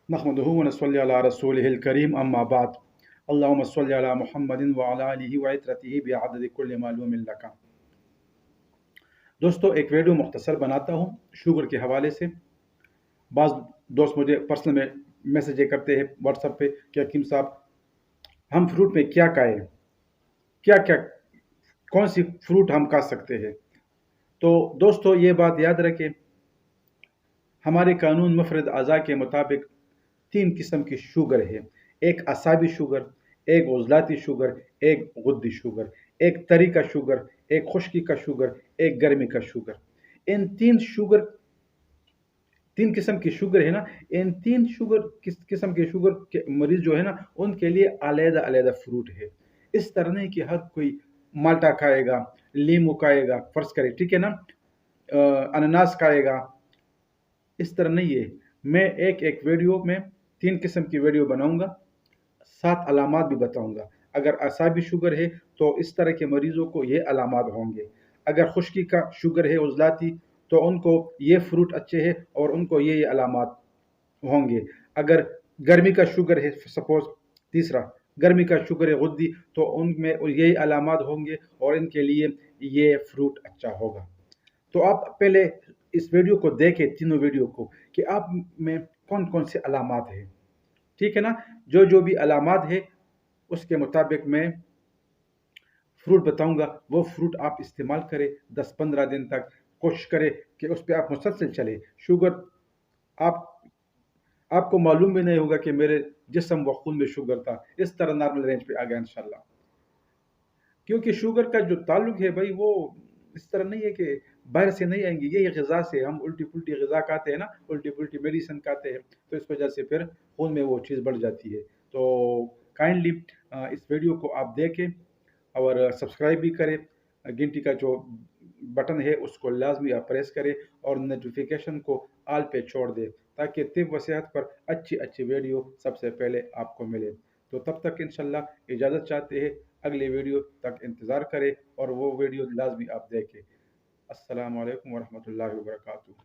नहमदुहु व नसल्ली अला रसूलिहिल करीम अम्मा बाद अल्लाहुम्मा सल्लि अला मुहम्मदिन व अला आलिहि व इत्रतिहि बिअदद कुल्लि मालूमिन लका। दोस्तों, एक वीडियो मुख्तसर बनाता हूँ शुगर के हवाले से। बाज़ दोस्त मुझे पर्सनल में मैसेज करते हैं व्हाट्सएप पे कि हकीम साहब, हम फ्रूट में क्या खाएं, क्या क्या कौन सी फ्रूट हम खा सकते हैं। तो दोस्तों, ये बात याद रखें, हमारे कानून मुफरद अज़ा के मुताबिक 3 किस्म की शुगर है। एक असाबी शुगर, एक उज़लाती शुगर, एक गुद्दी शुगर, एक तरी का शुगर, एक खुश्की का शुगर, एक गर्मी का शुगर। इन 3 किस्म की शुगर है ना, इन 3 किस्म के शुगर के मरीज जो है ना, उनके लिए अलग-अलग फ्रूट है। इस तरह नहीं कि हर कोई माल्टा खाएगा, लीमू खाएगा, फ़र्ज़ करें, ठीक है ना, अनानास खाएगा, इस तरह नहीं है। मैं एक वीडियो में 3 किस्म की वीडियो बनाऊंगा, 7 अलामात भी बताऊंगा। अगर असाबी शुगर है तो इस तरह के मरीजों को ये अलामात होंगे। अगर खुश्की का शुगर है, उज़लाती, तो उनको ये फ्रूट अच्छे हैं और उनको ये अलामात होंगे। अगर गर्मी का शुगर है, सपोज तीसरा गर्मी का शुगर है, गुद्दी, तो उनमें यही अलामात होंगे और इनके लिए ये फ्रूट अच्छा होगा। तो आप पहले इस वीडियो को देखें, तीनों वीडियो को, कि आप में कौन कौन से अलामात हैं, ठीक है ना। जो भी अलामात है उसके मुताबिक मैं फ्रूट बताऊंगा, वो फ्रूट आप इस्तेमाल करें 10-15 दिन तक। कोशिश करें कि उस पर आप मुसलसल चले। शुगर आप आपको मालूम भी नहीं होगा कि मेरे जिस्म व खून में शुगर था, इस तरह नॉर्मल रेंज पे आ गया इंशाल्लाह। क्योंकि शुगर का जो ताल्लुक है भाई, वो इस तरह नहीं है कि बाहर से नहीं आएंगी, ये ग़िज़ा से हम उल्टी पुल्टी ग़िज़ा खाते हैं ना, उल्टी पुल्टी मेडिसिन खाते हैं, तो इस वजह से फिर खून में वो चीज़ बढ़ जाती है। तो काइंडली इस वीडियो को आप देखें और सब्सक्राइब भी करें। घंटी का जो बटन है उसको लाजमी आप प्रेस करें और नोटिफिकेशन को आल पे छोड़ दें, ताकि तिब व सेहत पर अच्छी अच्छी वीडियो सबसे पहले आपको मिले। तो तब तक इंशाल्लाह इजाज़त चाहते हैं, अगले वीडियो तक इंतज़ार करें और वो वीडियो लाजमी आप देखें। अस्सलामु अलैकुम वरहमतुल्लाहि वबरकातुहू।